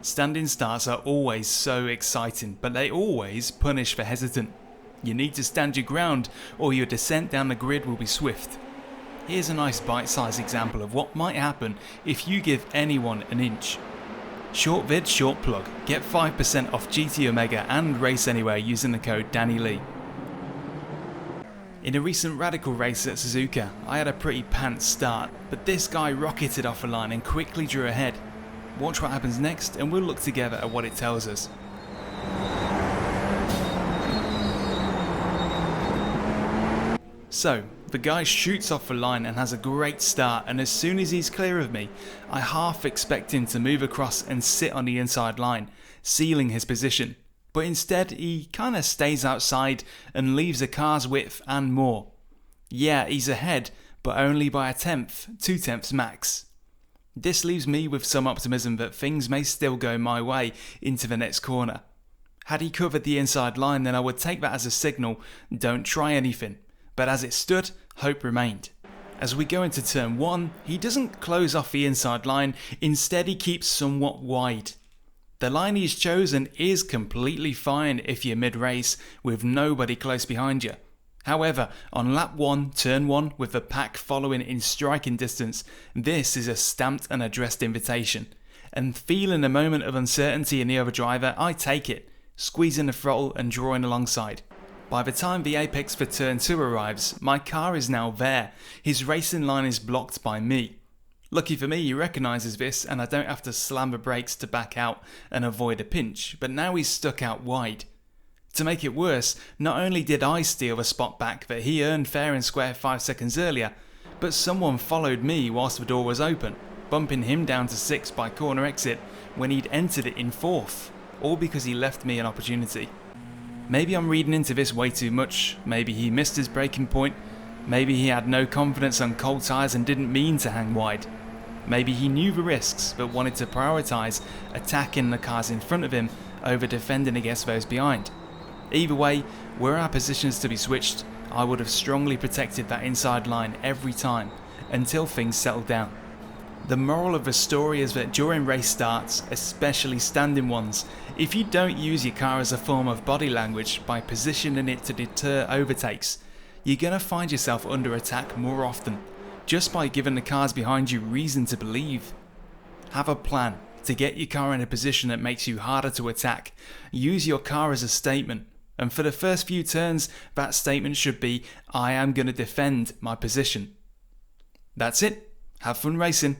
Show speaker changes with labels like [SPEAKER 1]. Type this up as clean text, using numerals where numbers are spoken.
[SPEAKER 1] Standing starts are always so exciting, but they always punish the hesitant. You need to stand your ground or your descent down the grid will be swift. Here's a nice bite-sized example of what might happen if you give anyone an inch. Short vid, short plug. Get 5% off GT Omega and Race Anywhere using the code DannyLee. In a recent radical race at Suzuka, I had a pretty pants start, but this guy rocketed off the line and quickly drew ahead. Watch what happens next and we'll look together at what it tells us. So, the guy shoots off the line and has a great start, and as soon as he's clear of me, I half expect him to move across and sit on the inside line, sealing his position. But instead he kinda stays outside and leaves a car's width and more. Yeah, he's ahead, but only by a tenth, 2/10 max. This leaves me with some optimism that things may still go my way into the next corner. Had he covered the inside line, then I would take that as a signal, don't try anything. But as it stood, hope remained. As we go into turn 1, he doesn't close off the inside line, instead he keeps somewhat wide. The line he's chosen is completely fine if you're mid-race with nobody close behind you. However, on lap 1, turn 1, with the pack following in striking distance, this is a stamped and addressed invitation. And feeling a moment of uncertainty in the other driver, I take it, squeezing the throttle and drawing alongside. By the time the apex for turn 2 arrives, my car is now there. His racing line is blocked by me. Lucky for me, he recognises this and I don't have to slam the brakes to back out and avoid a pinch, but now he's stuck out wide. To make it worse, not only did I steal the spot back that he earned fair and square 5 seconds earlier, but someone followed me whilst the door was open, bumping him down to 6th by corner exit when he'd entered it in 4th, all because he left me an opportunity. Maybe I'm reading into this way too much, maybe he missed his braking point, maybe he had no confidence on cold tyres and didn't mean to hang wide. Maybe he knew the risks but wanted to prioritise attacking the cars in front of him over defending against those behind. Either way, were our positions to be switched, I would have strongly protected that inside line every time until things settled down. The moral of the story is that during race starts, especially standing ones, if you don't use your car as a form of body language by positioning it to deter overtakes, you're going to find yourself under attack more often, just by giving the cars behind you reason to believe. Have a plan to get your car in a position that makes you harder to attack. Use your car as a statement, and for the first few turns, that statement should be, I am going to defend my position. That's it. Have fun racing.